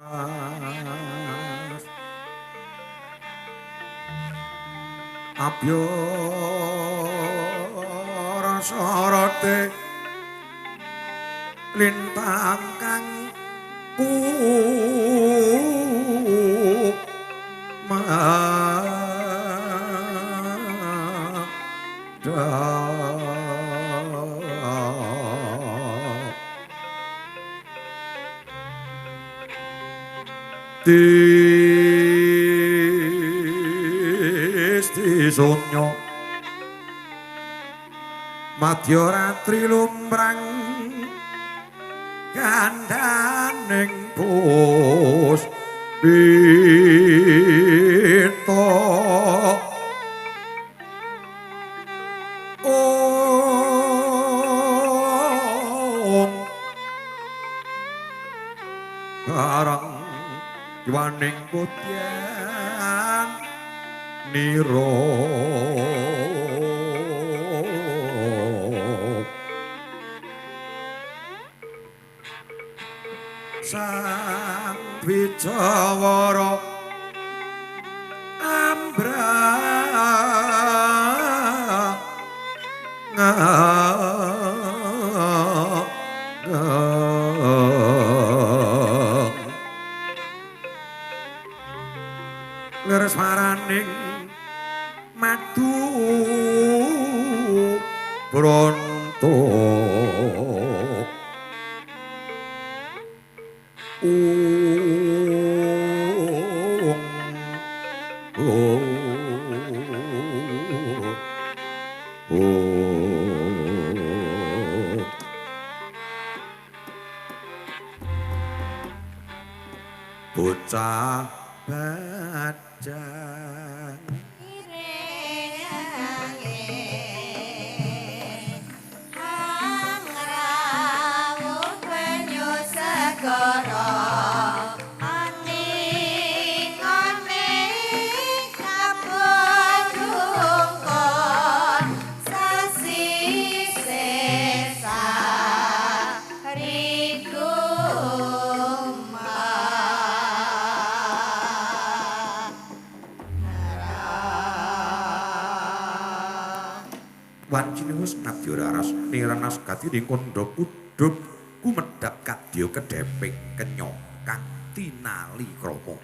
Abyor soroti lintang kang Disti sunyo madya ratri lumrang gandaning puspita karang Iwaning putyan niro sang Wijawara leres maraning madu bronto bocah bajang wancine wis nadya raras niranas kadhiring kandha pudhup kumedhap kadya kedheping kenya kang tinali krama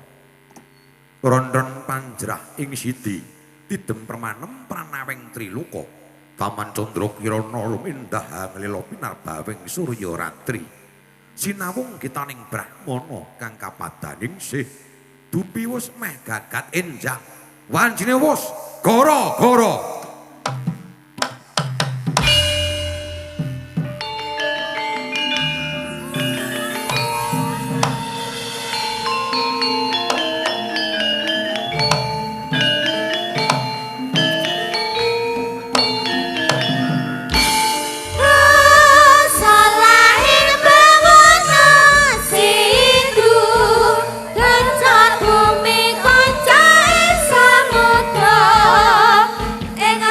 rondron panjrah ing sidi tidem permanem pranawing triloka taman candra kirana lumindah nglila pinarbawing surya ratri sinawung kitaning brahmana kang kapadaning sih dupi wis meh gagat enjang wancine wis gara-gara Ing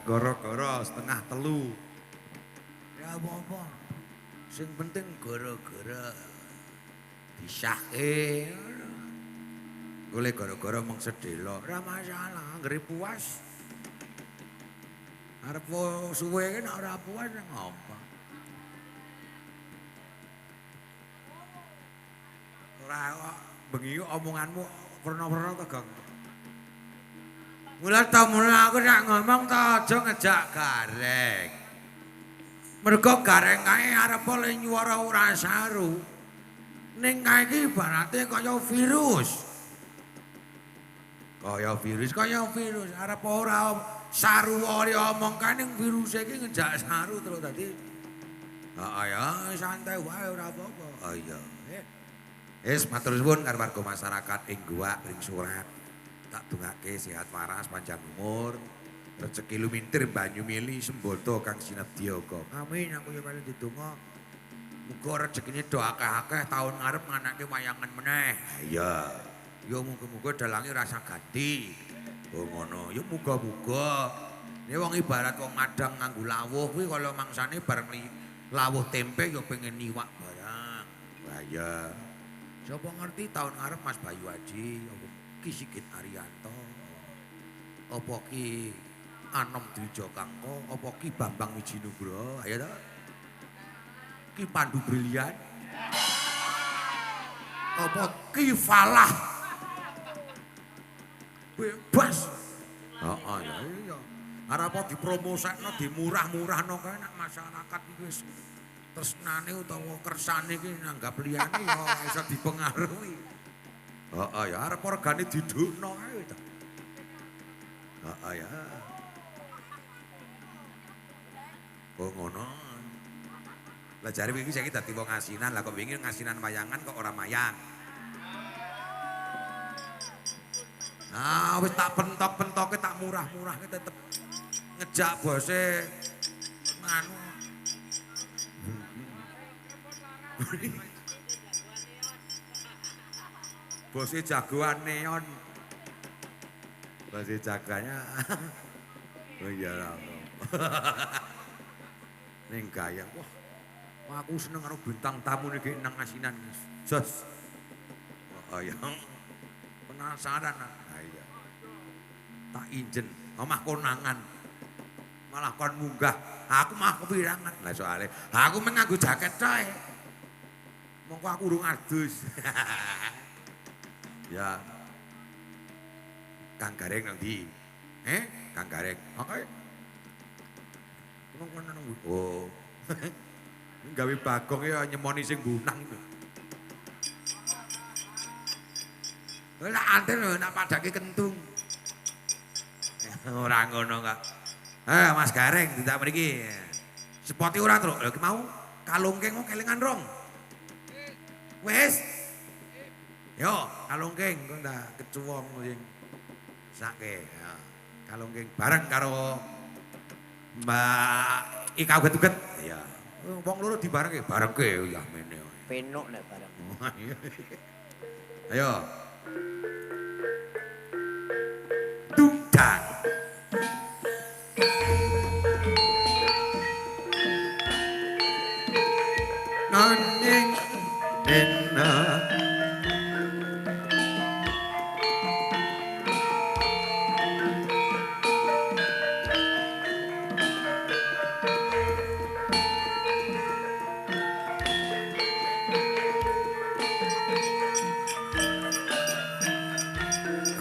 Gara-gara setengah telu. Ya apa-apa. Sing penting gara-gara disahke. Golek gara-gara mung sedhela. Ora masalah, anggere puas. Arep suwe ki nek ora puas ngapa? Ora kok bengi omonganmu perno-perno to, Gong. Mula aku nek ngomong to aja ngejak gareng. Mergo gareng kae arep oleh nyuwara ora saru. Ning kae iki ibarate kaya virus. Kaya virus arep ora saru ora omong kae ning virus iki ngejak saru terus dadi. Heeh ya santai wae ora apa-apa. Oh iya. Wis matur suwun karo warga masyarakat ing Guwak ring surat. Tak dongake sehat waras panjang umur. Rezeki lumintir banyu mili sembodo kang sinedya uga. Amin aku ya paling didonga. Muga rezekine do akeh-akeh taun ngarep nganake wayangan meneh. Iya. Ya muga-muga dalange rasa ganti. Oh ngono. Ya muga-muga. Ini wong ibarat wong madang nganggo lawuh kuwi kala mangsane bareng lawuh tempe ya pengen niwak barang. Lah iya. Sapa ngerti tahun ngarep Mas Bayu Haji, apa Ki Sigit Arianto, apa Ki Anom Dwija Kangko, apa Ki Bambang Wijinugroho, ayo ta? Ki Pandu Brilian. Apa Ki Falah. Bebas. Heeh ya Iya. Arep dipromosekno, dimurah-murahno kae nek masyarakat iki wis tresnane utawa kersane iki nanggap liyane ya iso dipengaruhi. Heeh ya arep regane didukno ae to. Heeh ya. Oh ngono. Lah jare iki saiki dadi wong asinan, lah kok wingi ngasinan wayangan kok ora mayang. Nah, wis tak pentok-pentoke tak murah-murahke tetep ngejak bose nganu. Bose jagoan neon. Bose jaganya. Oh iya lah. Ning gayang wah aku seneng karo bintang tamu iki nang asinan. Jos. Oh iya. Penasaran. Ah iya. Tak injen omah konangan. Malah kon munggah. Aku mah kepirangan. Lah soalé Aku men nganggo jaket coy. Mongko aku urung adus. ya Kang Gareng nang ndi? Kang Gareng. Oke. Kono nang Oh. Gawe bagong ya nyemoni sing bunang itu. Lah anten lho nak padake kentung. Ora ngono kok. Mas Gareng tidak mriki. Sepoti ora, Truk. Lha ki mau kalungking kok kelingan rong. Wis. Yo, kalungking kok ndak kecuwong sing sake. Ya. Kalungking bareng karo Mbak Ika Uget-uget. Iya. Wong loro dibarengke, barengke ya mene. Penuk nek bareng. Ayo. Dungdang. Noning enak.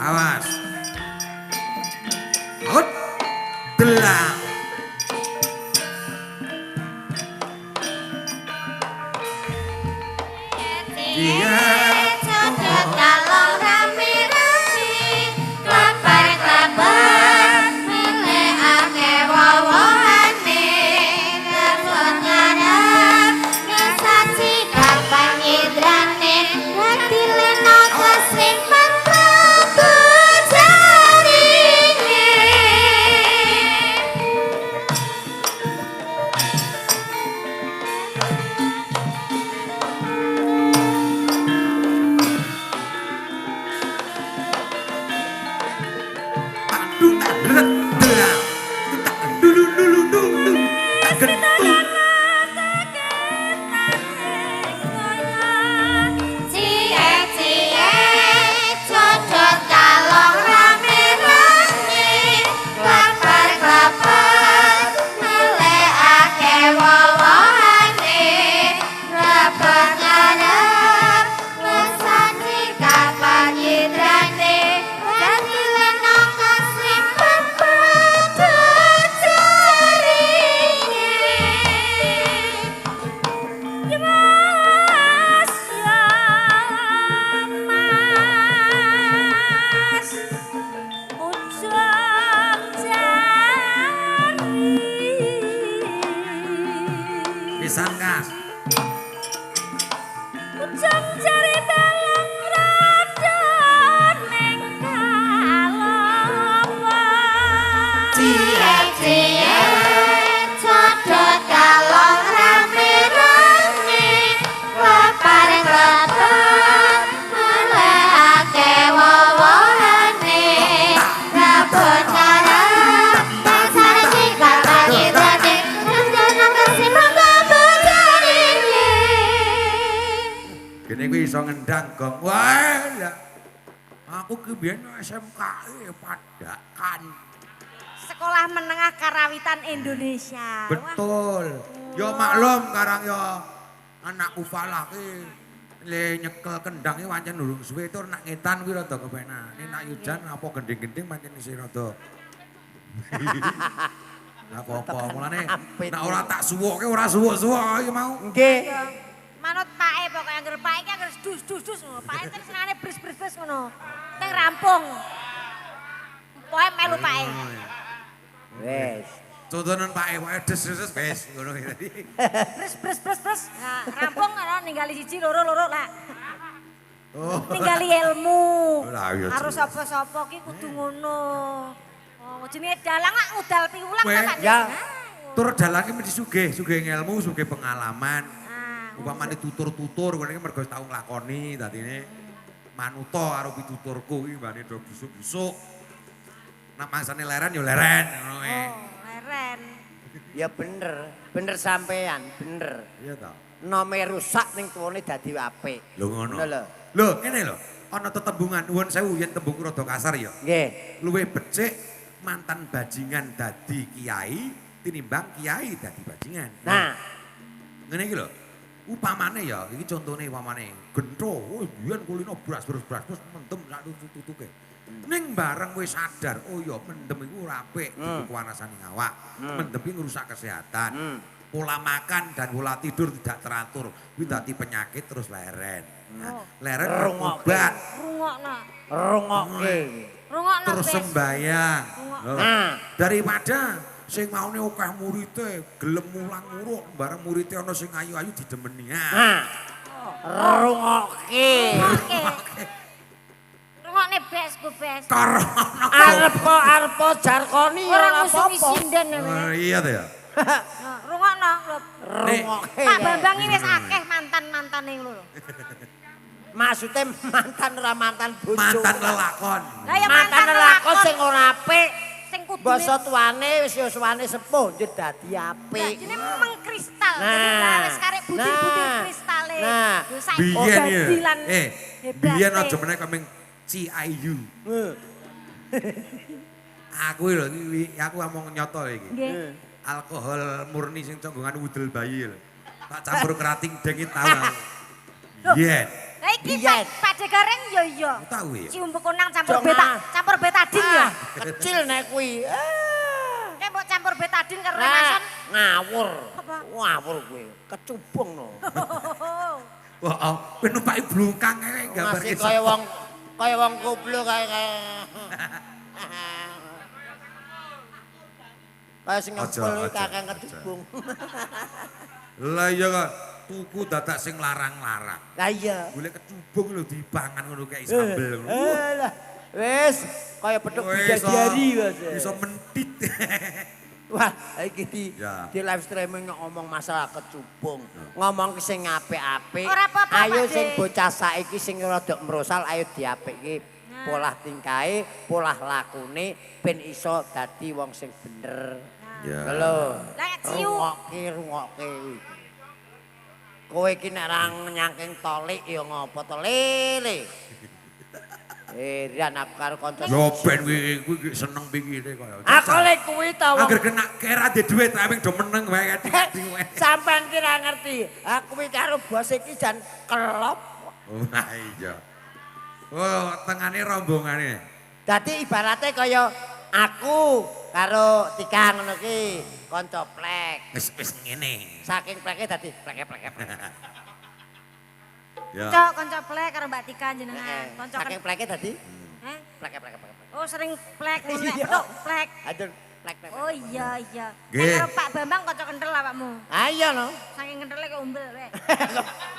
Awas. Hut. Belang. Dia kalau rame-rame klabar-klabar milihake wawahane telepon ngarep ngesaksi kapan nyidrane dadi leno kesing Prabu jarine. tak deret. ciek-ciek codot kalong rame-rame leparing lepet melehake wowohane rabun ngarep pasar sikat lagi tadi rencana kesimang kebejarinnya Gini gue iso ngendang gong. Wah, ya. Aku kebiasaan SMK Padakan. Sekolah Menengah Karawitan Indonesia. Betul. Yo maklum karang yo anak ufalah ki le nyekel kendang iki pancen durung suwe tur nak ngetan kuwi rada kepenak. Nek nak yujan apa gending-gending pancen isih rada. Lah apa-apa mulane nek ora tak suwoke ora suwuk-suwuk iki mau. Nggih. Manut pake pokoknya anggar pake iki anggar dus ngono. Pake ten senengane bris ngono. Teng rampung. Pokoke melu pake. Wes. Contohnya Pak des wes ngono tadi. Bris. Nah, rampung ngono ninggali siji loro lah. Oh. Ninggali ilmu. Lah iya. Harus sapa-sapa ki kudu ngono. Oh, jenenge dalang lak ngudal piwulang Pak. Ya. Tur dalang ki mesti sugih ngelmu, sugih pengalaman. Upamane tutur-tutur ngene iki mergo tau nglakoni dadine manuta karo pituturku iki mbane do busuk-busuk. Nek mangsane leren ya leren ngono e. Oh, leren. Ya bener sampean, bener. Iya ta. Nome rusak ning tuwane dadi apik. Lho ngono. Lho. Lho, ngene lho. Ana tetembungan nuwun sewu yen tembung rada kasar ya. Nggih. Luwih becik mantan bajingan dadi kiai tinimbang kiai dadi bajingan. Nah, ngene iki lho. Upamane ya, iki contone upamane gentho, biyen kulino bras terus mendem sak tutuke. Ning bareng wis sadar, oh ya mendem iku ora apik untuk kewanasane awak. Mendem iki ngrusak kesehatan. Pola makan dan pola tidur tidak teratur, kuwi dadi penyakit terus leren. Nah, leren obat. rungokke. Rungokno Terus sembayang. Loh, Nah, daripada sing maune akeh murite gelem mulang muruk bareng murite ana sing ayu-ayu didemeni. nah. Rungokke. Rungokne besku bes. Karana Arep jarkoni Ora ora musuhi apa-apa. sinden. iya ta ya. Rungokno. Rungokke. Pak Bambang iki wis akeh mantan-mantane ngono lho. Maksudnya mantan ora mantan bojo. Mantan lelakon. Lah ya Mantan lelakon sing ora apik. sing kudune Basa tuane wis ya suwane sepuh njur dadi apik. jenenge mengkristal. Nah. Wis karek butir-butir kristale. Nah. Yo saiki Biyen ya. dadilan hebate. Biyen aja meneh kaming CIU. Aku lho iki aku ngomong nyoto iki. Nggih. Hmm. Alkohol murni sing conggongan wudel bayi lho. Tak campur kerating deng iki tau aku. Biyen. Lah iki Biyen. Pak Degareng yo yo. Tahu ya. Cium bekunang campur Jangan. campur betadin ya. Kecil nek kuwi. Nek mbok campur betadin karo Nah, remason. ngawur. Apa? Ngawur kuwi. Kecubung no. Wah, kowe numpaki blungkang ae gambar Masih kaya wong goblok kaya kaya sing Aja, ngempel aja, kakek aja. kecubung. Lah iya kok tuku dadak sing larang-larang. Lah iya. Golek kecubung lho dipangan ngono kayak sambel ngono. Lah, wis kaya petuk bidadari Mas. Iso mentit. Wah, iki Ya. di live streaming ngomong masalah kecubung. Ngomong sing apik-apik. Ora apa-apa, Ayo Pak sing De. bocah saiki sing rada merosal ayo diapikke. Pola tingkahe, pola lakune ben iso dadi wong sing bener. Ya. Lho. Lah ciu. Rungokke. Kowe iki nek ra nyangking tolik ya ngopo to lele. Rian aku karo kanca. Lho ben kuwi seneng pikire kaya. Aku lek kuwi ta wong. Angger kena kera de dhuwit awing do meneng wae kadhi wae. Sampeyan ki ra ngerti. Aku kuwi karo bos iki jan kelop. Oh iya. Oh, tengane rombongane. Dadi ibaratnya kaya aku karo Tika ngono ki kanca plek. Wis ngene. Saking pleke dadi plek. Ya. Kanca plek karo Mbak Tika jenengan. Kanca Saking pleke dadi Heh? plek. Oh sering plek ngono nek Iya. tok plek. Aduh plek. Oh iya. Nggih. Nek karo Pak Bambang kanca kenthel awakmu. Ayo no. Saking kenthele kok umbel rek.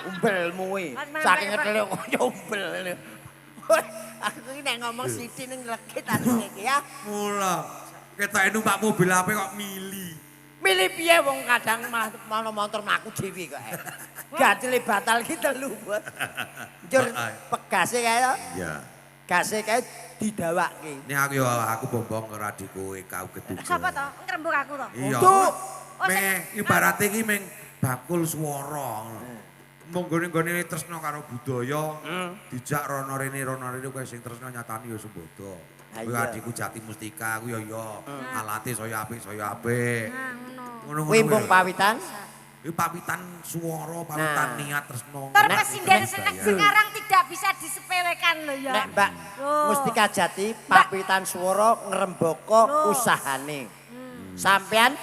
Umbelmu kuwi. Mas, Saking Mas, ngethele kaya umbel. Aku iki nek ngomong sithik ning legit asine iki ya. Mula Ketoke numpak mobil apik kok mili. Milih piye wong kadang malah mau motor mlaku dhewe kok. Gacile batal ki telu. Njur pegase kae to. Iya. Gase kae didawake. Ini aku bombong ke adikku kau ketujuh. Sapa to? Ngrembug aku to. Iya. Untuk Ibaratnya iki meng bakul swara. Mung gone-gone tresno karo budaya, dijak rono rene kowe sing tresno nyatani ya sembodo. Kowe adikku Jati Mustika ku ya alate saya apik. Nah, ngono. kuwi mbung pawitan. Iki pawitan swara, pawitan niat tresno. Terpesinden sekarang tidak bisa disepelekan lho ya. Nek Mbak Mustika Jati pawitan swara ngrembaka usahane. Sampean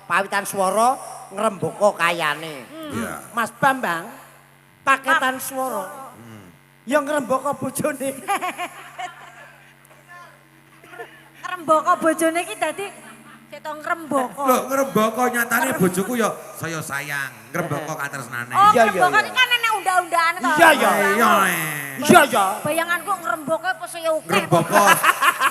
pawitan swara ngrembaka kayane. Iya. Mas Bambang paketan swara. Ya ngrembaka bojone. Ngrembaka bojone iki dadi ketok ngrembaka. Lho ngrembaka nyatane bojoku ya saya sayang, ngrembaka katresnane. Oh, Iya, iya, ngrembaka iya. iki kan enek undang-undangan to. Iya, iya. Iya. Iya ya. Bayanganku ngrembaka apa saya oke. Ngrembaka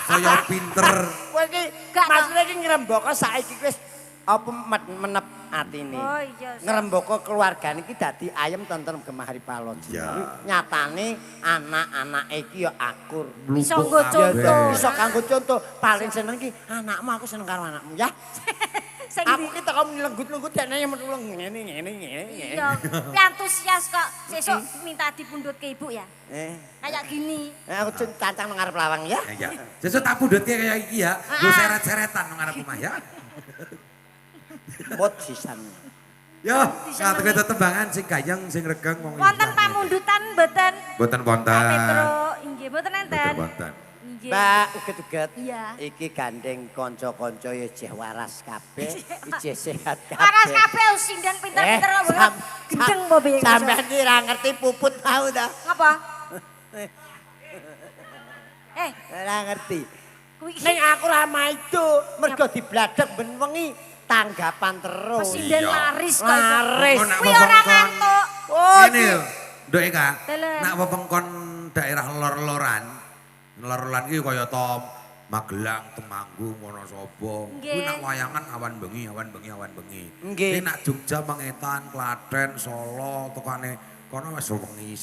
saya pinter. Kowe iki Gak, maksudnya iki ngrembaka saiki wis apa menep atine. Oh iya. Ngrembaka keluargane iki dadi ayem tentrem gemah ripalon. Ya. Nyatane anak-anake iki ya akur. Iso Lupuk nggo kabeh. contoh. Iso kanggo contoh. Paling seneng iki anakmu, aku seneng karo anakmu ya. Sing Aku di- ki teko nylenggut-lenggut dekne metulung ngene. Iya, tapi antusias kok sesuk minta dipundhut ke ibu ya. Kayak gini. Aku cancang nang ngarep lawang ya. Ya. Sesuk tak pundhutke kaya iki ya. Nggo seret-seretan nang ngarep omah ya. Mut sisan. Ya, ngateke tetembangan sing gayeng sing regeng wong Wonten pamundutan mboten? Boten Pak wonten. Petro, inggih mboten enten. Boten wonten. Inggih. Mbak uget-uget. Iya. Iki gandeng kanca-kanca ya jeh waras kabeh, ijeh sehat kabeh. Paras kabeh sinden pinter-pinter kok banget. Gendeng apa piye? Sampeyan iki ora ngerti puput mau ta? Ngapa? Ora ngerti. Kuwi Ning aku ra maido, mergo dibladek ben wengi tanggapan terus. sinden Iya. laris kok. Laris. Kok nak Kuwi ora wewengkon- ngantuk. Oh, Ini lho, Nduk Eka, Dalam. nak wewengkon daerah lor-loran. Lor-loran iki kaya to Magelang, Temanggung, Wonosobo. Nggih. Kuwi nak wayangan awan bengi. Nggih. Ini nak Jogja, Mangetan, Klaten, Solo, tekane kono wis sewengi.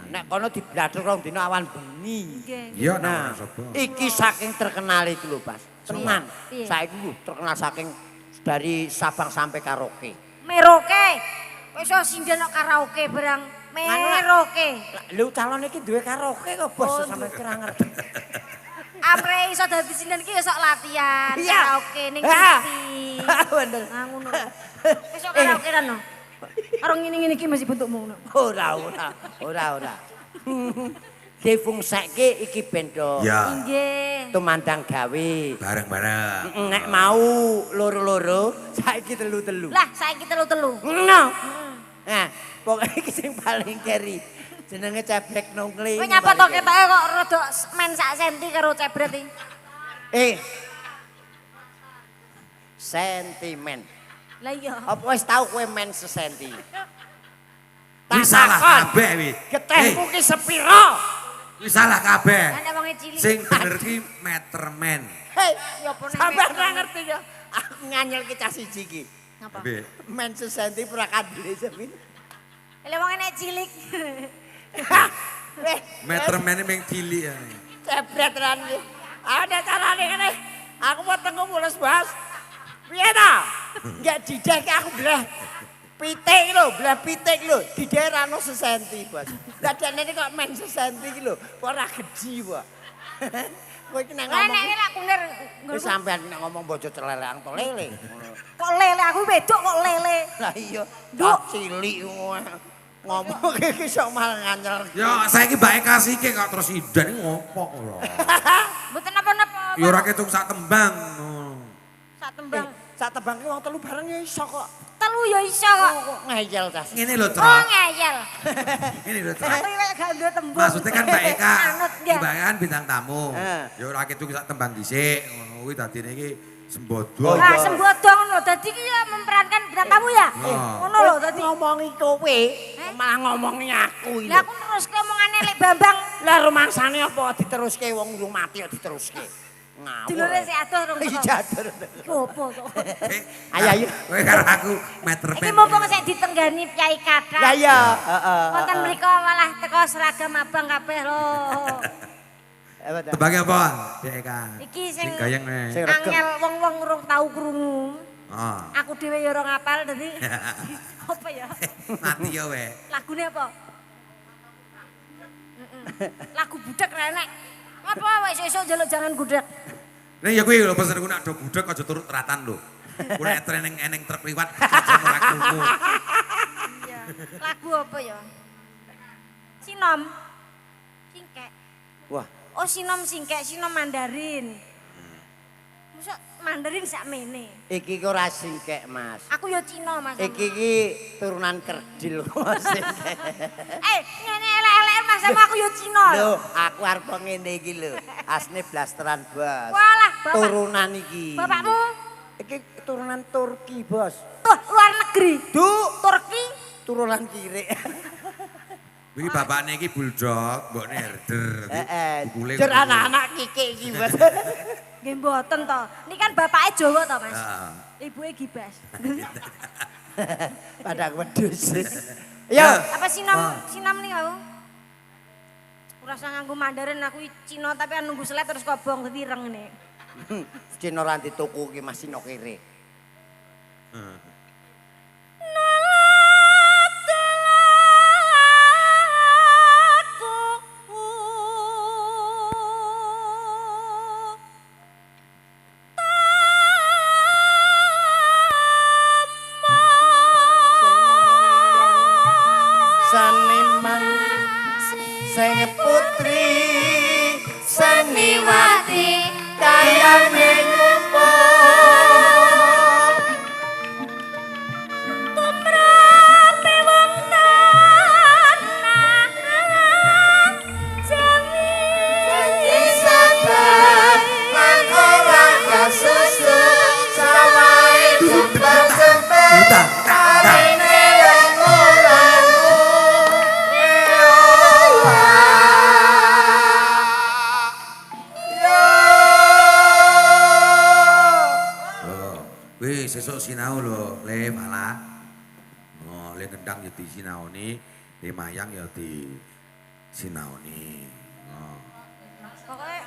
Nek kono dibladek rong dina awan bengi. Nggih. Iya, nak Nah, Wonosobo. iki saking terkenal iki lho, Pas. Tenan. Iya. Saiki lho terkenal saking dari Sabang sampai Karaoke. Meroke. Wis iso sinden kok karaoke barang meroke. Lho calon iki duwe karaoke kok, Bos, Oh, sampe kira ngerti. Amre iso dadi sinden iki iso latihan Iya. karaoke ning Ah. TV. Bener. Nah ngono. Iso karaoke kan no. Karo ngene-ngene iki masih bentukmu ngono. Ora. Difungsekke iki bendo. Ya, Inggih. Tumandang gawe. bareng-bareng. Nek mau loro-loro, saiki telu-telu. Lah saiki telu-telu. No. Nah, pokoknya iki sing paling keri. Jenenge cebrek nongkling. Kowe nyapa to ketoke kok rada men sak senti karo cebret iki. Sentimen. Lah iya. Apa wis tau kowe men sesenti? Wis salah kabeh wi. Getehmu ki sepiro? Wis salah kabeh. Nek wonge cilik. Sing bener ki meterman. Hei, Ya apa nek sampeyan meter? ora ngerti ya. Aku nganyel ki cah siji ki. Ngapa? Piye? Men sesenti pura kandele sepin. Lah wonge nek cilik. Meterman meng cilik ya. Cebret ran ki. Ada carane ngene. Aku mau tengku mulus, Bos. Piye ta? Enggak didek aku bleh. Pitik lho, bleh pitik lho. Didek ra ono sesenti, Bos. Lah dene iki kok men sesenti iki lho. Kok ora gedhi, Pak. Kowe iki nek Lah ngomong nek lak kuner. wis sampean nek ngomong bojo celeleang to lele. Kok lele aku wedok kok lele. Lah iya, Nduk. tak cilik ngomong iki sok malah nganyel. Ya saiki Mbak Eka sike kok terus idan iki ngopo kok lho. Mboten napa-napa. Ya ora ketung sak tembang. Sak tembang. Sak tebang ki wong telu bareng ya iso kok. Telu ya iso kok. Kok ngeyel tas. Ngene lho, Oh Trot. ngeyel. Ngene lho, Trot. Aku iki gak duwe tembung. Maksudnya kan Mbak Eka, Anut ya. Mbak Eka kan bintang tamu. Eh. Ya ora ketung sak tembang dhisik, ngono kuwi dadine iki sembodo. Oh, Lah iya. sembodo ngono. Dadi ki ya memperankan bintang tamu ya. Ngono lho dadi. Ngomongi kowe, malah ngomongi aku iki. Lah aku terus omongane lek Bambang. Lah rumangsane apa diteruske wong urung mati kok diteruske. Ngawur. Dulure sik adoh rong teko. Iya adoh. Iku opo kok? Ayo ayo. Kowe karo aku meter Iki mumpung sik ditenggani Kyai Kathah. Ya iya, heeh. Wonten mriku malah teko seragam abang kabeh lho. Tebake apa? Dek Eka. Iki sing gayeng nih. Sing regem. angel wong-wong urung tau krungu. Oh. Aku dhewe ya ora ngapal dadi apa ya? Mati ya we. Lagune apa? Lagu budek ra enek. Apa wis esuk njaluk jangan gudeg. Nih ya kuwi lho pesenku nak do budek aja turut teratan lho. Ku nek eneng truk liwat aja ora krungu. Iya. Lagu apa ya? Sinom. Singkek. Wah, Oh sinom singkek, sinom Mandarin. Masa Mandarin sakmene. iki kok ora singkek, Mas. Aku ya Cina Mas. Iki iki turunan kerdil kok singkek. Ngene elek-elek Mas sama aku ya Cina. Lho, aku arep ngene iki lho. Asne blasteran, Bos. Walah, Bapak. Turunan iki. Bapakmu Iki turunan Turki, Bos. tuh luar negeri. Duh, Turki. turunan kiri. Iki bapakne iki bulldog, mbokne herder. Heeh. Bukule Jur ngono. anak-anak kiki iki, Bos. Nggih mboten to. Niki kan bapake Jawa to, Mas. Heeh. Ibuke Gibas. Padang wedhus. Yo, Apa sinam nih aku? Ora usah nganggo Mandarin aku Cina tapi nunggu selet terus kobong dadi ireng ngene. Cina ora dituku iki Mas Sino kere. Seniman sing putri seniwati kayane ngumpul Tumrape wong tanah janji sabar lan ora kasusu sawae sumpah-sumpah parine Sesuk sinau lho, Le malah. Oh, le gendang ya di sinaoni, le mayang ya di sinaoni. Oh. Pokoke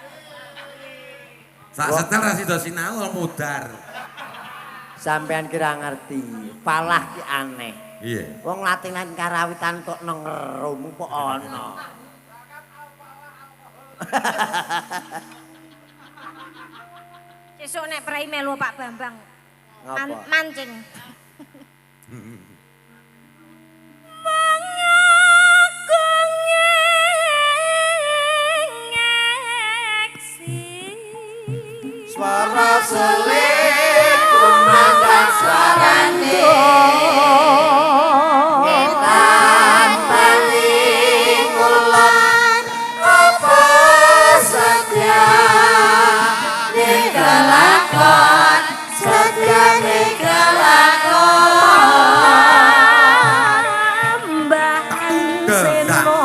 Sak setel ra sida sinau mudar. sampean kira ngerti, palah ki aneh. Iya. Wong latihan karawitan kok nang ngerum kok ana. sesuk nek prai melu Pak Bambang. Ngapa? Mancing. Suara selik kumandang suarane ngetan paling kulon apa setia dikelakon setia dikelakon Mbah Seno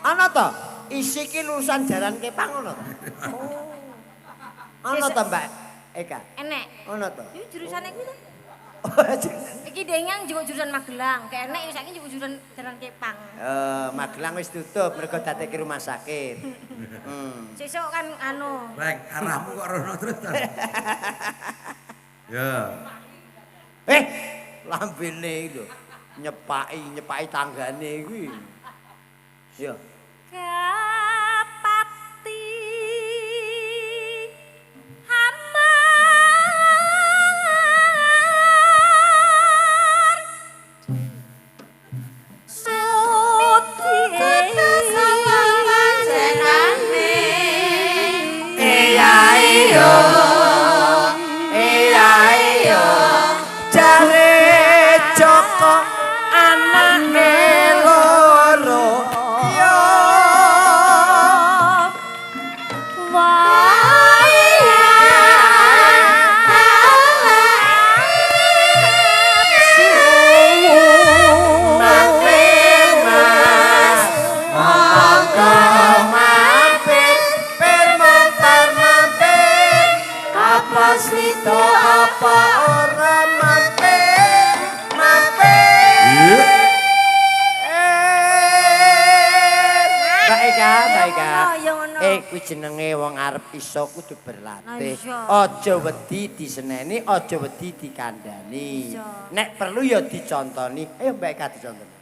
Ana to? Isi ki lulusan Jaran Kepang ngono. Ana to, Mbak Eka? enek. Ana to? Iki jurusane kuwi to. Iki dengang juga jurusan Magelang, kayak enek saiki juga jurusan Jalan Kepang. Magelang wis tutup mergo dadeke rumah sakit. Sesuk kan anu. Reng, arahmu kok rono terus to. Ya. Lambene lho. Nyepaki tanggane kuwi. Ya. Kapati hamar suci kata sama panjenengane Slito apa ora mampir mampir. Baik. Kuwi jenenge wong arep iso kudu berlatih. Aja wedi diseneni, aja wedi dikandani. Nek perlu ya dicontoni. Ayo Mbak Eka dicontoni.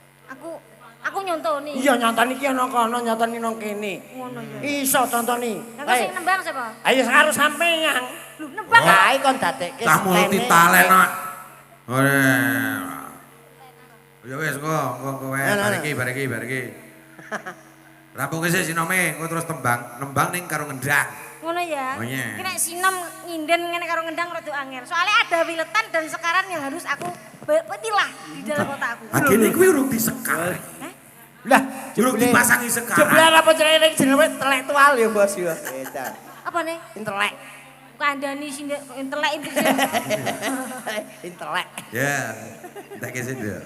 Aku nyontoni. Iya nyontoni ki ana kono, nyontoni nang kene. Ngono ya. Iso contoni. Lah sing nembang sapa? Ayo karo sampeyan. Lho nembang. Kae kon dadekke Cah multi talent kok. Ora. Ya wis kok wae bar iki. Rampung sih sinome, kok terus nembang ning karo ngendang. Ngono ya. Oh iya. Ki nek sinom nginden ngene karo ngendang rada angel. Soalnya ada wiletan dan sekaran yang harus aku petilah di dalam otakku. Agene kuwi urung disekar. Lah, Urung dipasangi sekar. jebule apa jenenge jenenge intelektual ya Bos ya. Edan. Apa nih? Intelek. Kandani sing intelek itu. Intelek. Ya, tak kesini dia.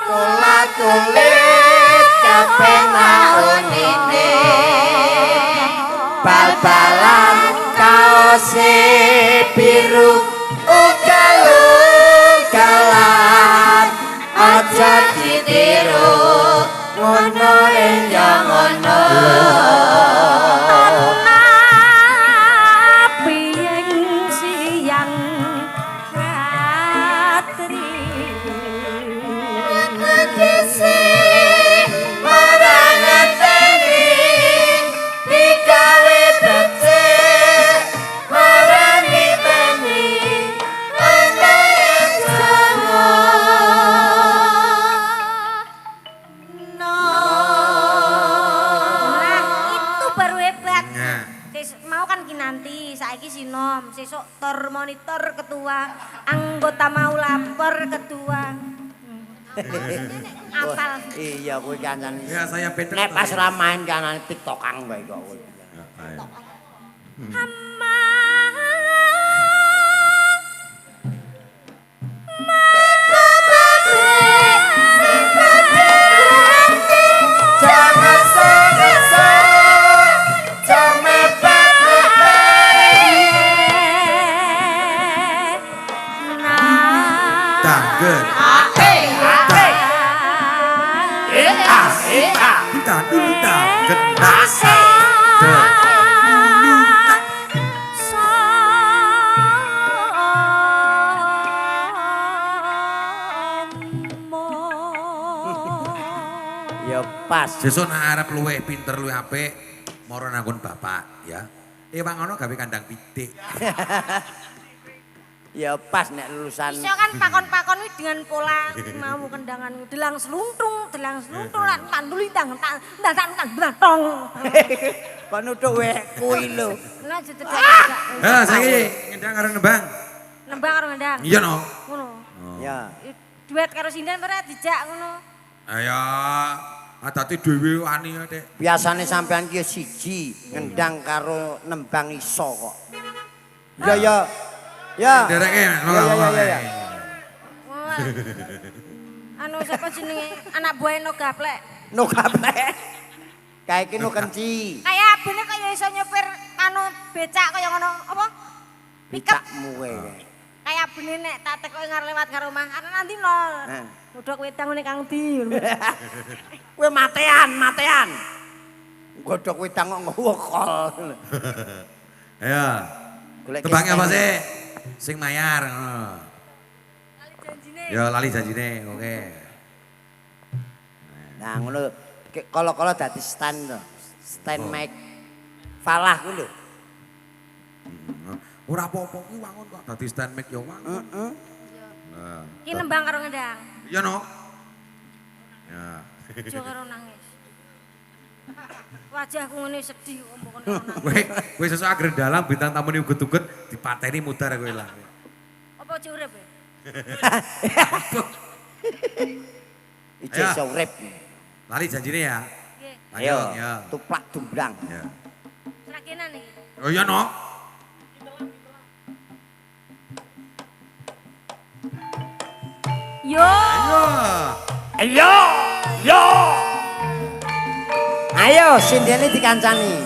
Kula kulit kabeh maunine. Bal-balan kaose biru ugal-ugalan aja ditiru ngono ya ngono. Sesuk tor monitor ketua, anggota mau lapor ketua. Apal. Iya kuwi kancane. Ya saya beda. Nek pas ra main kancane TikTokan wae kok kuwi. Hamba Pas. Sesuk nek arep luwih pinter luwih apik, mara nanggon bapak ya. Ewang ngono gawe kandang pitik. Ya pas nek lulusan. Iso kan pakon-pakon kuwi dengan pola mau kendangan delang sluntung lan tanduli tang tong. Kok nuthuk wae kuwi lho. Nah jededak. Ha saiki ngendang karo nembang. Nembang karo ngendang. Iya no. Ngono. Ya. Duet karo Sindan ora dijak ngono. Ayo adate dhewe wani Dik. Biasane sampean ki siji ngendang karo nembang iso kok. Ya ya. Ya. Dereke Ya. Wah. Anu sapa jenenge anak buah no gaplek. No gaplek. Kae iki no kenci. Kayak bene kaya iso nyopir anu becak kaya ngono apa? Becakmu kowe. Kayak bene nek tak tekoki ngarep lewat karo omah. Ana nanti no. Godhok wedang ngene Kang Di. Kowe matean. Godhok wedang kok ngokol. Ya. Tebangnya apa sih? Sing mayar ngono. Lali janjine. Ya lali janjine, oke. Nah ngono kala-kala dadi stand to. Stand mic. Falah ku lho. Ora apa-apa kuwi wangun kok dadi stand mic ya wangun. Heeh. Nah. Ki nembang karo ngendang. Iya no. Ya. Aja karo nangis. Wajahku ngene sedih kok mbok nangis. Kowe sesuk agar dalam bintang tamu ni uget-uget dipateni mudar kowe lah. Apa cek urip ya? Ije Ayo. iso urip. Lali janjine ya. Nggih. Ayo, ya. tuplak dumbrang. Ya. Serakenan iki. Oh iya no. Yo. Ayo. Ayo, yo. Ayo, sindene dikancani.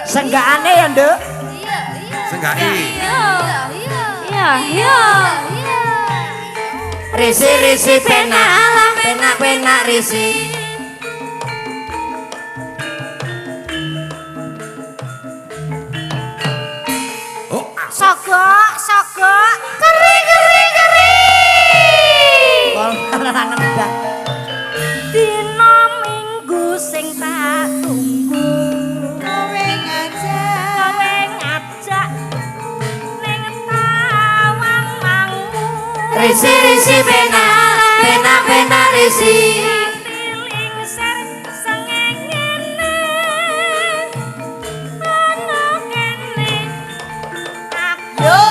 Senggakane ya, Nduk. Iya, iya. Senggai. Iya, iya. Iya, iya. Risi-risi penak alam, penak-penak risi. Oh, Sogok, sogok. Keri, keri, keri. Kol larangan udah. Dino minggu sing tak tunggu. Kowe ngajak ning tawang mangmu. Risi-risi penak, penak-penak risi. Tiling ser sengengene. Ono kene. Yo,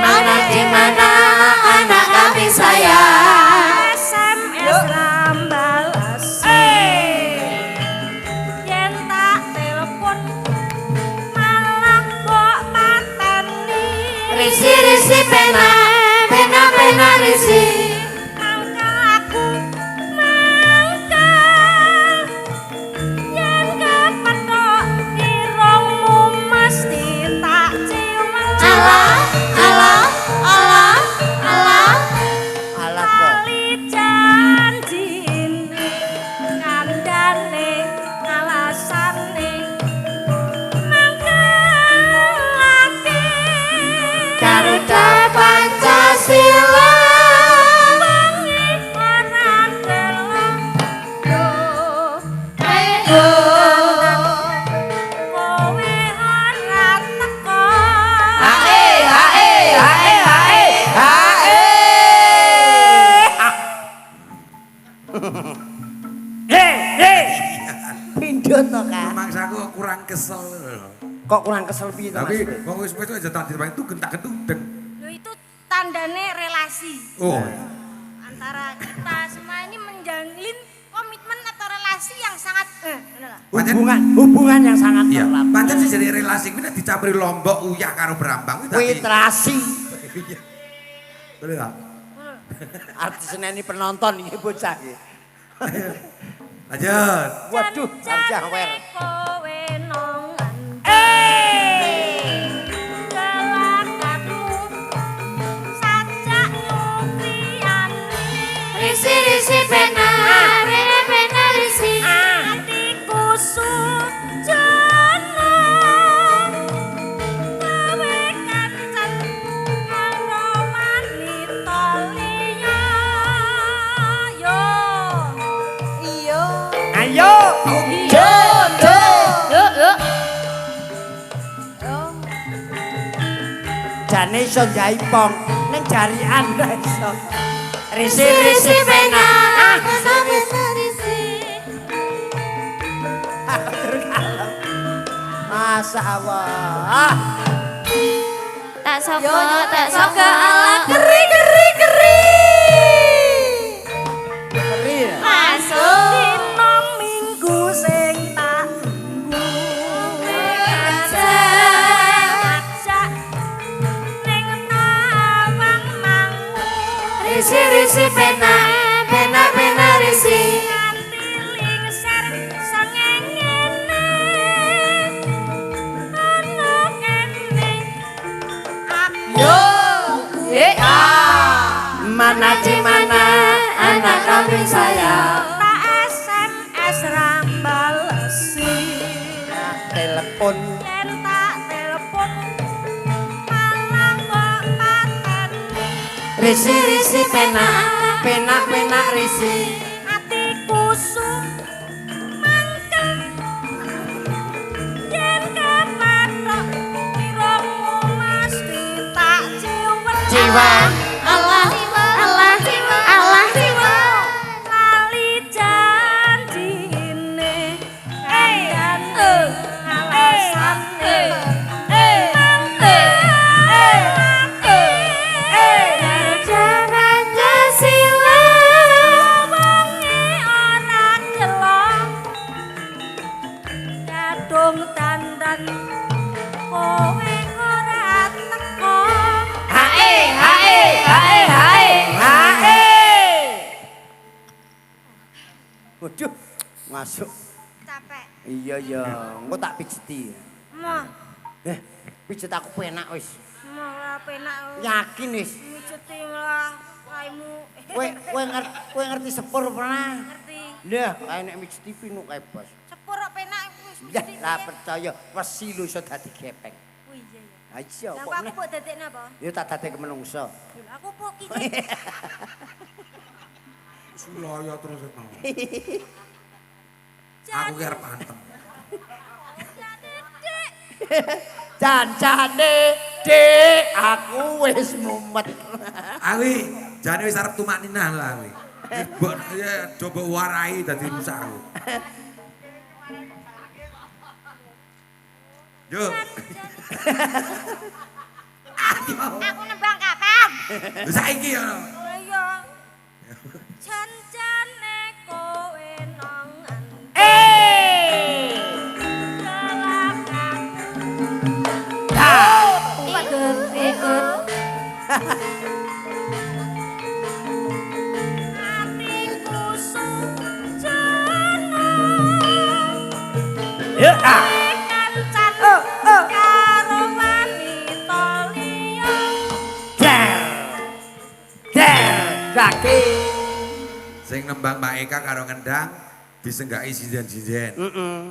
Mana di mana anak kami sayang? SMS rambalas. Yen tak telepon malah kok mateni. Risi-risi penak, penak-penak risi. Mangkal aku mangkal. Yen kepethuk irungmu mesti tak ciuman. Alah, alah, alah, alah. Alah kok. Kali janjine kandhane alasane mangkelake Garuda Pancasila. wengi ora delok yo kowe ora teko Hae, hae, hae, hae, hae. Pindho to, Kak. mangsaku kurang kesel. Kok kurang kesel piye to, Tapi Mas? wong wis aja tak dirpain itu gentak-gentuk. lho itu tandane relasi Oh. antara kita semua ini menjalin komitmen atau relasi yang sangat ngono lah. Hubungan yang sangat Iya, erat. pancen sih jadi relasi kuwi nek dicampuri lombok uyah karo brambang kuwi dadi. Witrasi. Boleh tak? Artis seneni penonton iki bocah iki. Lanjut. Waduh, harga wer. Kowe nongan. Galakatmu sajak nyukriyane. Risi-risi penak, penak-penak risi. Hatiku sujana. Kowe kancan karo wanita liya. Yo. Iyo. Ayo, Yo, yo. Yo, yo. jane iso gawe pong ning jarian ra iso. Risi-risi penak, penak-penak risi. Masya Allah. Tak soko ala keri keri keri. Keri ya? Masuk. Dino minggu sing tak tunggu. Ajak ning tawang mangmu. Risi-risi penak, penak-penak risi. Nganti lingser sengengene. Ono kene. Aku Mana di mana anak kami sayang? tak SMS rambalesi. Telepon Yen tak telepon malah kok pateni. risi-risi penak, penak-penak risi. Atiku mangkel. Yen kepatok irungmu mesti tak ciumen. Jiwa. Allah, Allah, Allah, Lali janjine kandhane alasane mangkel. Masuk. Capek. Iya ya, engko tak pijeti. Mah, Pijet aku penak wis. mah penak. Yakin wis. Mijuti lah raimu. Kowe ngerti sepur pernah? Ngerti. Lah, kae nek mijeti pinu kae bos. Sepur kok penak wis Ya, mesti. lah percaya wesi lho iso dadi gepeng. Oh iya ya. Ha iya Lah kok kok aku meneh. kok dadekne apa? Ya tak dadek menungso. Lah aku kok iki. Sulaya terus itu. Jan. Aku ki arep antem. Jancane Dik, aku wis mumet. Awi, jane wis arep tumak ninah lah awi. Mbok ya coba warai dadi rusak aku. Yo. Aku nembang kapan? Saiki ya. Oh iya. Jan-jane kowe nang Ikut. atiku sujana. Ya ah. Kancan karo wanita liya. Dake. Sing nembang Mbak Eka karo ngendang disenggaki sinden-sinden.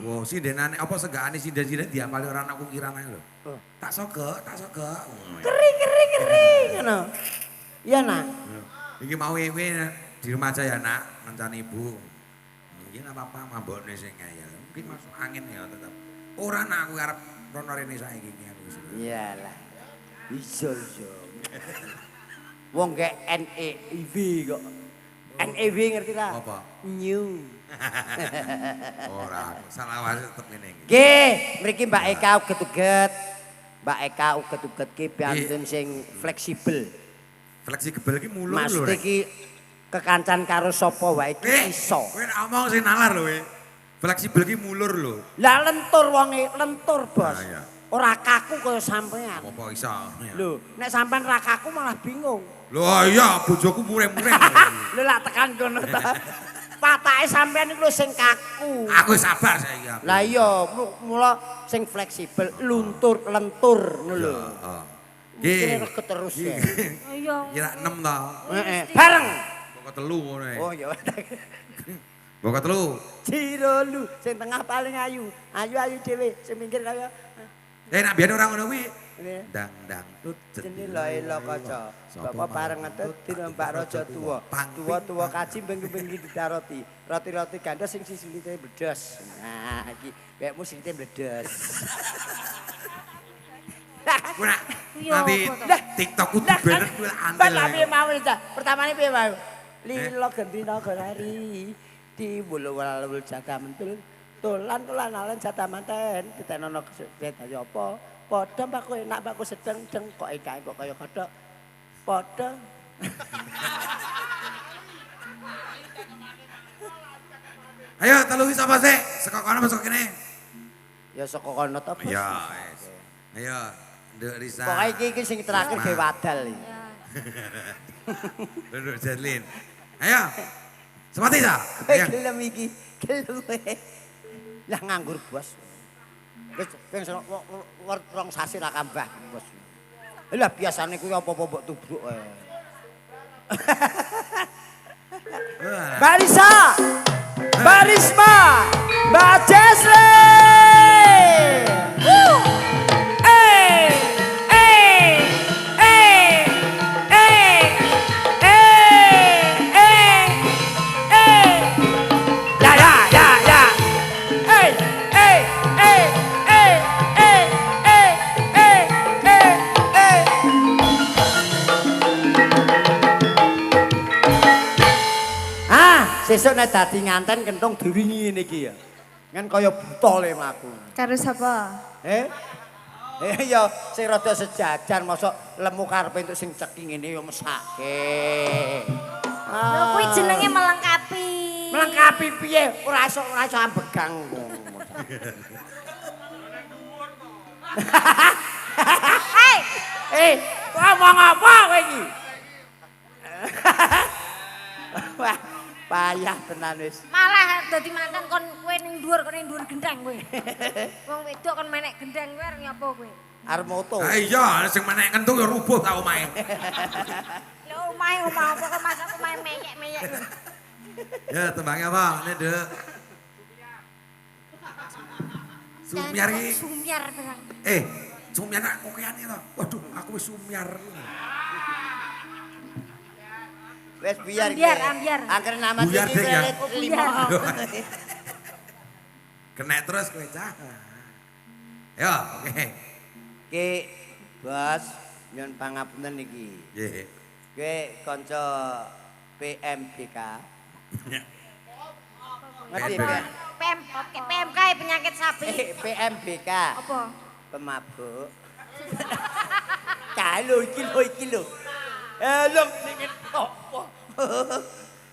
Wow, sindenane apa senggakane sinden-sinden diapali ora anakku kirane lho. Tak sogok. Keri ngono. Iya nak. Iki mau ewe di rumah aja ya nak, ngancani ibu. Iki enggak apa-apa mabokne sing ngayal. Mungkin masuk angin ya tetap. Ora nak aku arep rono rene saiki iki aku wis. Iyalah. Iso. Wong gak NEIV kok. NEW ngerti ta? Apa? New. Ora, salah wae tetep ngene iki. Nggih, mriki Mbak Eka uget-uget. Mbak Eka uget-uget ki piantun sing fleksibel. Fleksibel iki mulur lho. Maksud iki kekancan karo sapa wae ki iso. Kowe nek omong sing nalar lho kowe. Fleksibel iki mulur lho. Lah lentur wonge, lentur, Bos. Ah, iya. Ora kaku kaya sampean. Apa iso? Lho, nek sampean ra kaku malah bingung. Lho iya bojoku mureng-mureng. Lho lak tekan kono ta. Patake sampean iku lho sing kaku. Aku sabar saiki aku. Lah iya, mula sing fleksibel, luntur, lentur ngono lho. Heeh. Mikire reget terus ya. Iya. Kira 6 to. Heeh, bareng. Pokok telu ngono ae. Oh ya. Pokok telu. Ciro lu, sing tengah paling ayu. Ayu dhewe, sing pinggir kaya Nak biyen ora ngono kuwi. ini. Dang tut Jenila elo kaca. Bapak pareng ngetut Mbak Raja tuwa. Tuwa kaji bengi-bengi ditaroti. Roti-roti ganda sing sisilite bledos. Nah, iki kayakmu silite bledos. Ku nak Iya, nanti apa to? TikTokku dibener kuwi antel. Pak piye mau ta? Pertamane piye mau? Lilo gendina gorari di bulu walul jaga mentul. Tulan alen jatah manten. Ditenono dadi apa? Padha Pak kowe enak Pak kowe sedeng deng kok ekae kok kaya kodhok. Padha. Ayo telu iki sapa sih? Saka kono masuk kene. Ya saka kono to, Bos. Ya, wis. Ayo, Nduk Risa. Pokoke iki sing terakhir ge wadal iki. Nduk Jerlin. Ayo. Semati ta? Kowe Ayo. gelem iki, gelem kowe. Lah nganggur, Bos. Wis ping rong sasi ra kambah, Bos. Lah biasane kuwi apa-apa mbok tubruk ae. Mbak Risa, Mbak Risma, Mbak Jesle. Sesuk nek dadi nganten kentung diwingi ngene iki ya. Kan kaya buta le mlaku. Karo sapa? Ya sing rada sejajar mosok lemu karepe entuk sing ceking ngene ya mesake. Lho kuwi jenenge melengkapi. Melengkapi piye? Ora iso ambegang. Hei, Ngomong apa kowe iki? Wah, payah tenan wis. malah dadi mantan kon kowe ning dhuwur gendeng kowe. Wong wedok kon menek gendeng kowe arep nyapa kowe? Arep moto. Ha iya sing menek kentung ya rubuh ta omahe. Lho omah apa kok masak omahe meyek-meyek. Ya tembangnya apa? Ini Dek. Sumyar iki. Sumyar barang. Sumyar nak kokeane to. Waduh, aku wis sumyar. Wes biar Ambiar. Angker nama Buyar, iki Dek, ya? lelet lima. Kena terus kowe cah. Ya, oke. Ki Bos, nyun pangapunten iki. Nggih. Kowe kanca PMBK. Ngerti Apa? kan? PMK penyakit sapi. PMBK. Apa? Pemabuk. Kalau iki lho. Lho niki apa?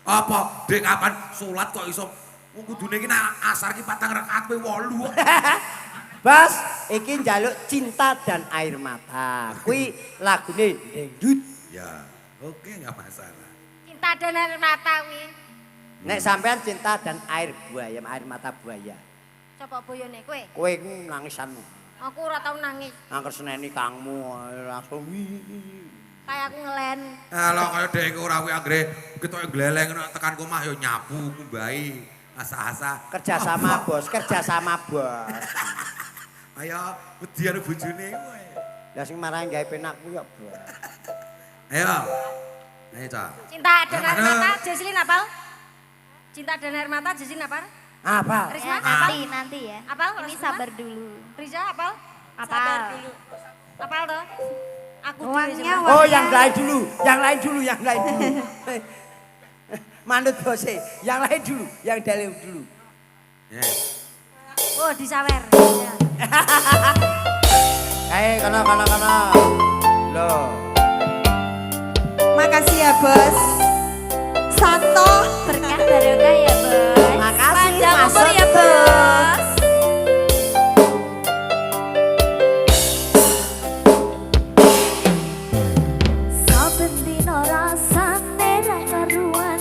Apa? Dek kapan salat kok iso kudune iki nak asar ki 4 rakaat kowe 8. Bos, iki njaluk cinta dan air mata. Kuwi lagune dangdut. Ya, oke enggak masalah. Cinta dan air mata kuwi. Nek sampean cinta dan air buaya, air mata buaya. Coba boyone kowe. Kowe ku nangisan. Aku ora tau nangis. Angker seneni kangmu langsung Kayak aku ngelen. Lho kaya dhek ora kuwi anggere ketoke gleleng tekan omah ya nyapu ngumbahi asa-asa. kerjasama bos. Ayo wedi karo bojone kowe. Lah sing marahi gawe penak ku ya bos. Ayo. Ayo Cak. Cinta dan air mata Jesslyn apal? Cinta dan air mata Jesslyn apal? Apa? Risma apal? Nanti ya. Apal? Ini Risma? sabar dulu. Riza apal? Apal. Sabar dulu. Apal toh? Aku Uangnya, dhewe. Oh yang lain dulu. Manut bose, yang lain dulu, yang dalam dulu. Ya. Oh disawer. Ya. Kono. Loh. Makasih ya bos. Santo. Berkah barokah ya bos. Makasih, Panjang Mas umur ya Santo. bos. Saben dino rasane ra karuan.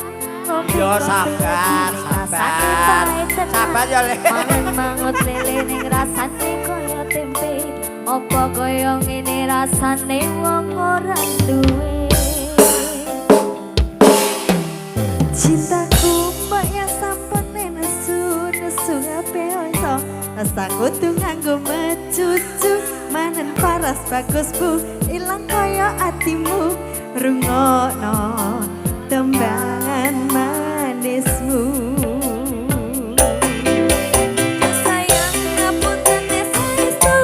Yo sabar. Sabar ya le. Mangut lele ning rasane koyo tempe. Apa koyo ngene rasane wong ora duwe. Cintaku mbak yang sampun nesu ngape oiso. Rasaku tuh nganggo mecucu. Manen paras bagus bu. Ilang koyo atimu. Rungokno tembangan manismu. Sayang ngapunten saestu.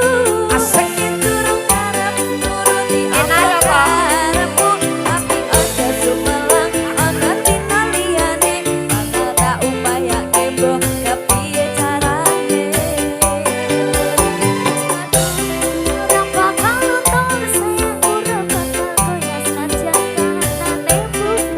Asik. Durung karep nuruti Enak ya, Pak? karepmu. Tapi aja sumelang ana dina liyane. Bakal tak upayake mbok kepiye carane. Ora bakal nonton sayang ora bakal koyo senajan kanane bumi.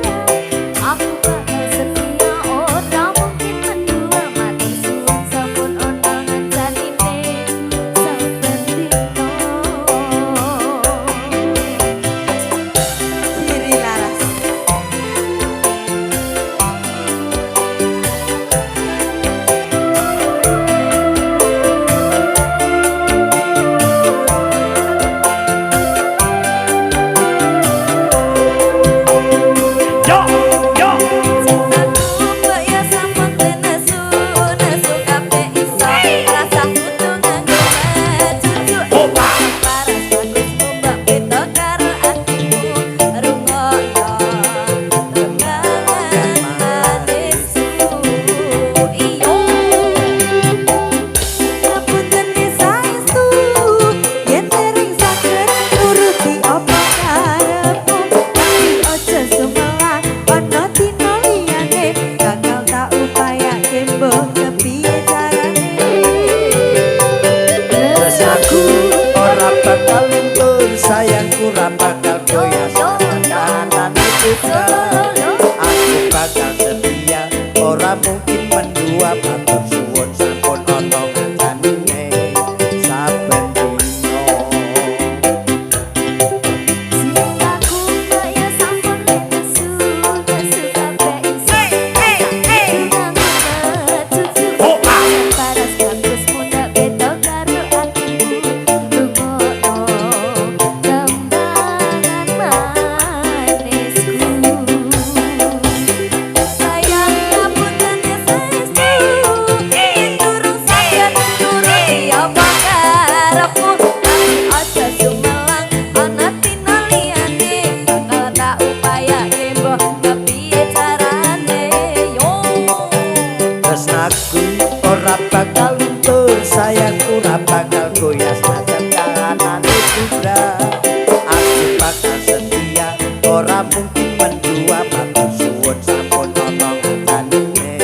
mendua matur suwun sampun ana ngandane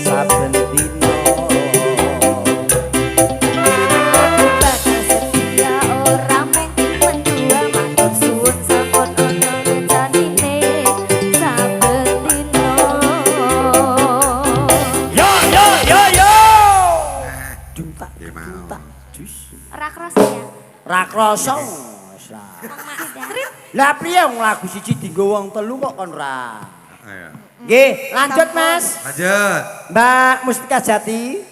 saben dina. Bakal setia ora mengking mendua matur suwun sampun ana rencanine saben dina. Yo yo yo yo. Duntak Ya mau. duntak jus. Ora krasa ya. Ra krasa. Lah piye wong lagu siji dienggo wong telu kok kon ra. Ayo. Nggih, lanjut Mas. Lanjut. Mbak Mustika Jati.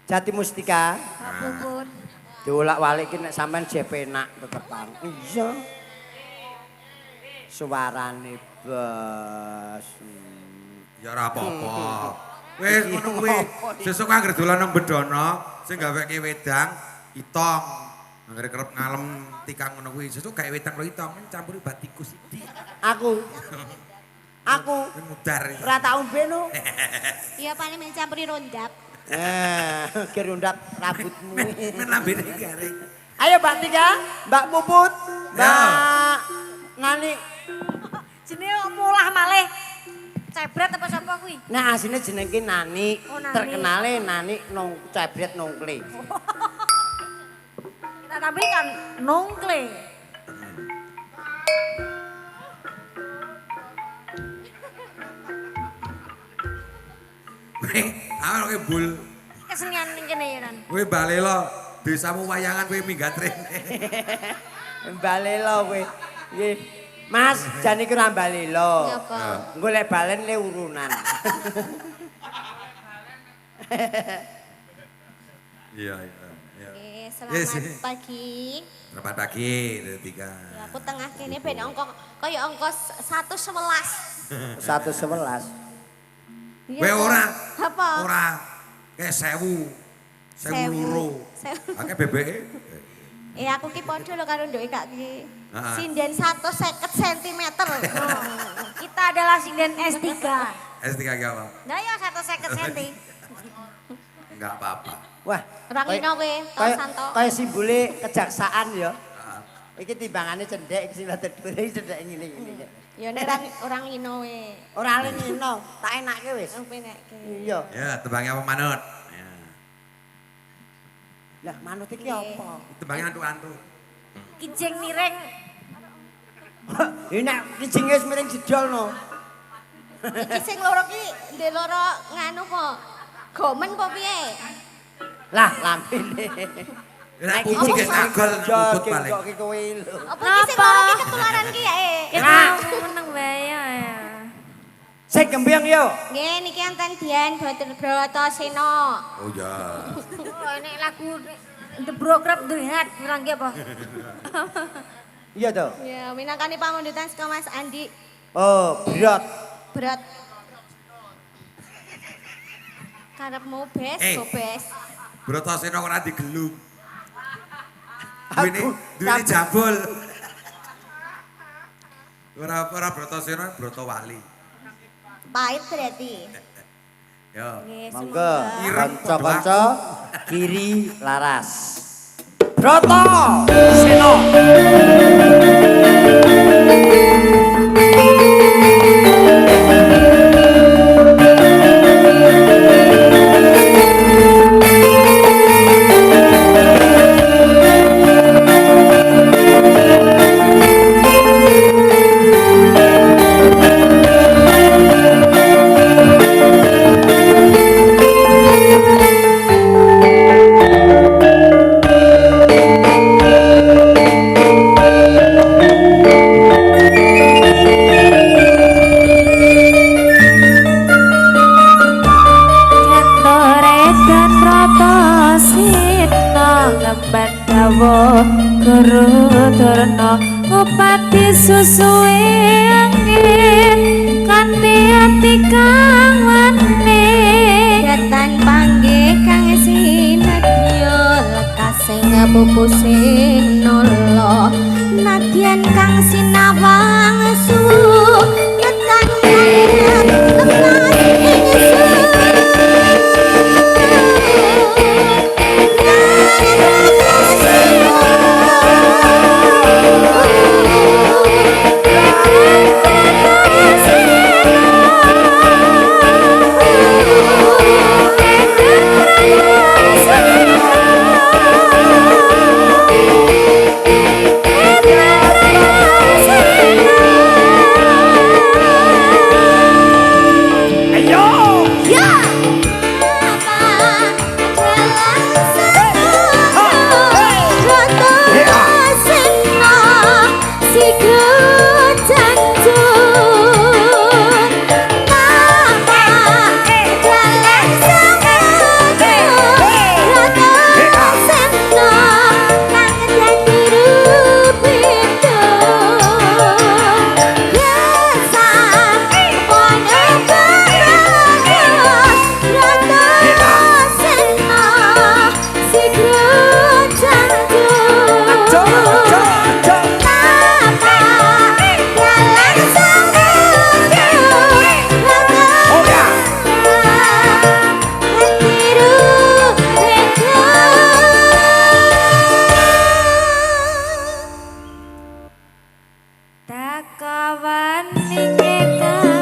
Jati Mustika. Puput. Diolak-walik ki nek sampean jek penak tetepan. Iya. Suarane bas. Ya ora apa-apa. Wis ngono kuwi. Sesuk anggere dolan nang Bedono sing gaweke wedang itong. Anggere kerep ngalem tikang ngono kuwi. Sesuk gawe wedang karo itong campuri batikus iki. Aku. Aku Mudar. ora tak umbeno. Iya paling mencampuri rondap. Gerundap rambutmu. Men lambene garing. Ayo Mbak Tika, Mbak Puput, Mbak Nani. Jenenge mulah malih. Cebret apa sapa kuwi? Nah asine jenenge Nani, Oh, Nani. terkenale Nani nong cebret nongkle. Kita tampilkan nongkle. Weh, awal kowe bul. Kesenian ning kene ya Nan. Kowe balela desamu wayangan kowe minggat rene. Balela kowe. Nggih. Mas, jane ki ora balela. Ngapa? Golek balen le urunan. Iya, iya. Oke, Yes. selamat pagi. Selamat pagi, Tika. Ya, aku tengah kene ben angka kaya angka 111. 111. Iya, Kowe toh. ora. Apa? Ora. Kayak 1000. 1000 loro. Akeh bebeke. Aku ki padha lho karo nduke Kak ki. Heeh. Sinden 150 cm. Kita adalah sinden S3. S3 ki apa? Nah ya 150 cm. Enggak apa-apa. Wah, Orang kaya- ino kowe, tau kaya- santo. Kaya simbole kejaksaan ya. Heeh. Iki timbangane cendhek sing rada dhuwur cendhek ngene ngene. Ya nek orang ino we. Ora len ino, tak enake wis. Wong penekke. Iya. Ya, tembangnya apa manut? Ya. Lah manut iki Nggih. apa? Tembangnya antu-antu. Kijing miring. Ini nek kijing wis miring jedol no. Iki sing loro ki ndek loro nganu kok. Gomen apa piye? Lah lambene. Nek kijing wis nagol nguput paling. Kok ki kowe lho. Apa iki sing loro ki ketularan ki ya? Kita meneng wae ya. Sing gembyong yo. Nggih niki enten Dian Bratasena. Oh ya. Oh nek lagu The Brokrap Durhat kurang ki apa? Iya to. Ya minangkani pamundutan saka Mas Andi Oh, berat. berat. Karepmu bes, Eh. gobes. Bratasena ora digelung. Aku Duwene jambul. Ora Bratasena, Bratawali. Pahit berarti. Yo. Nggih, Monggo, semoga. Ireng kanca-kanca kiri laras. Broto Seno. Kentoredan rata sitna ngemban dawa guru durna ngupati susue angin kanthi ati kang wani datan panggih kang sinadya lekas sing pupuse nala nadyan kang sinawang su datan kang lepas ing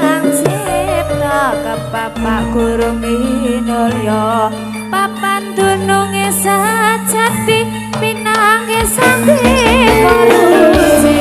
Kang cipta kepapak guru minulya papan dununge sajati pinange santi koruci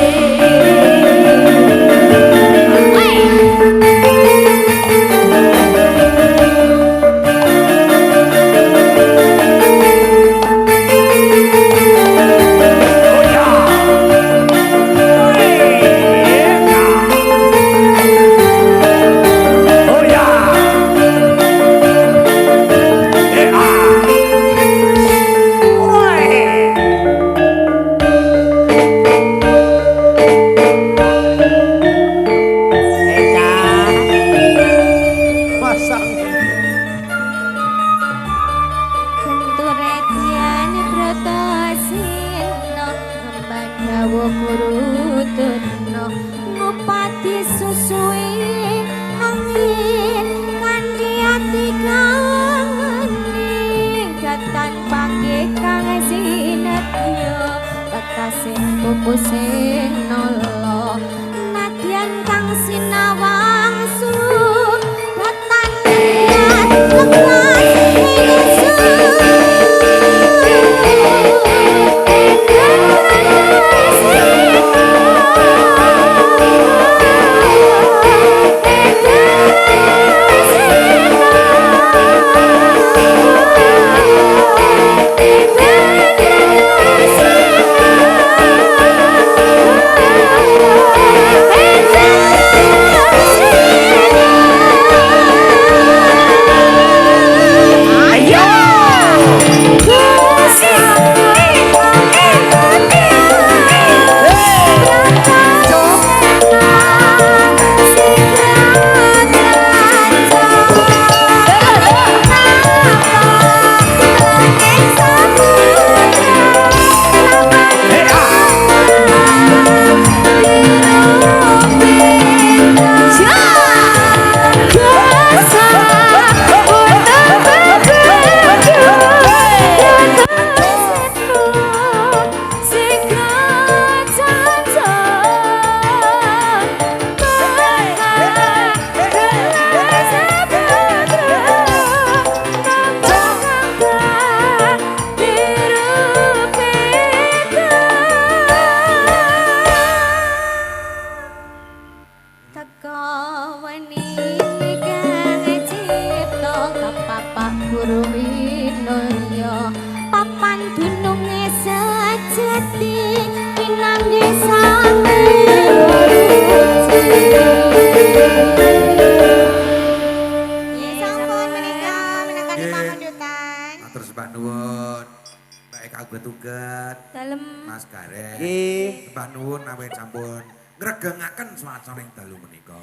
Mas Gareng. Nggih. Mbah nuwun awit sampun ngregengaken swasana ing dalu menika.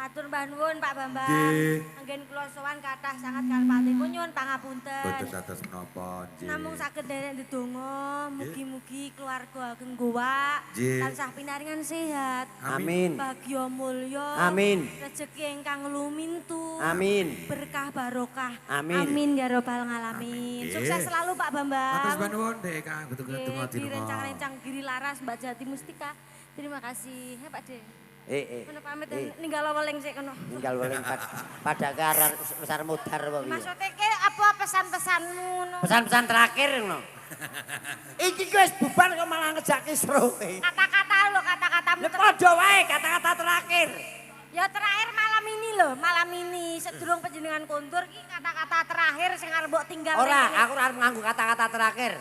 Matur mbah nuwun Pak Bambang. Nggih. Anggen kula sowan kathah sanget kalpatipun nyuwun pangapunten. Boten dados menapa, nggih. Namung saged nderek ndedonga, mugi-mugi keluarga ageng guwak Nggih. tansah pinaringan sehat. Amin. Bagya mulya. Amin. Rezeki ingkang lumintu. Amin. Berkah barokah. Amin. Amin ya robbal alamin. Amin. Sukses selalu Pak Bambang. Matur mbah nuwun Dek Kang betul Nggih, donga di dirungo. rencang-rencang Giri Laras Mbak Jati Mustika. Terima kasih. Ya Pak De. Eh. Kono pamit ninggal weling sik kono. Tinggal weling pada karar besar mudar apa piye? Maksudnya ke apa pesan-pesanmu ngono? Pesan-pesan terakhir ngono. Iki wis bubar kok malah ngejaki seruwe. Kata-kata lo, kata-katamu. Ya padha wae kata-kata terakhir. Ya terakhir malam ini loh, malam ini sedurung panjenengan kondur ki kata-kata terakhir sing arep mbok tinggal. Ora, aku ora nganggo kata-kata terakhir.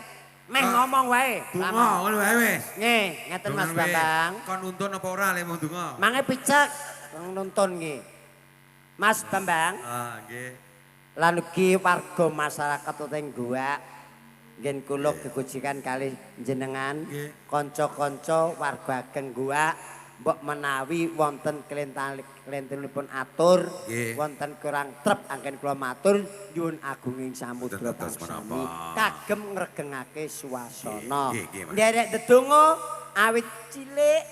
Meh ngomong wae. Donga ngono wae wis. Nggih, ngeten Mas Bambang. Kon nuntun apa ora le mung donga? Mange picek nuntun nggih. Mas Bambang, Ah, nggih. lan ugi warga masyarakat uteng Goa ngen kula gegojikan kalih jenengan Nggih. kanca-kanca warga ageng Goa mbok menawi wonten kelentanipun atur Nggih. wonten kurang trep angken kula matur nyuwun agunging samudra Boten dados pangsami menapa. kagem ngregengake suasana Nggih, nggih, Mas. nderek ndedonga awit cilik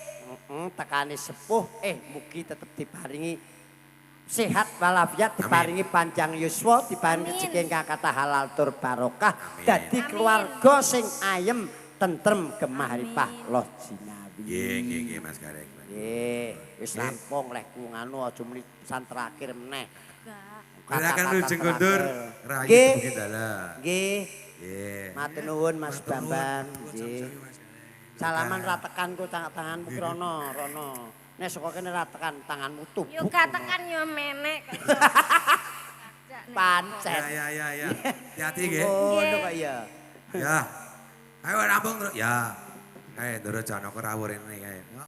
tekane sepuh mugi tetep diparingi sehat walafiat, diparingi panjang yuswa, diparingi rezeki ingkang kathah halal tur barokah, dadi keluarga sing ayem, tentrem, gemah ripah loh jinawi. Nggih Mas Gareng. Nggih, wis rampung lek ku nganu aja muni pesan terakhir meneh. Gerakan Lujeng Gondor rayu Nggih. Bukit Dalam. Nggih. Nggih. Matur nuwun Mas Bambang, nggih. Salaman ra tekan ku tanganmu ki rono. Nek saka kene ra tekan tanganmu tubuh. Yo gak tekan yo menek. Pancet. Ya. Hati-hati nggih. Ngono kok ya. Ya. Ayo rampung terus. Ya. Kae ndoro Janaka rawuh rene kae.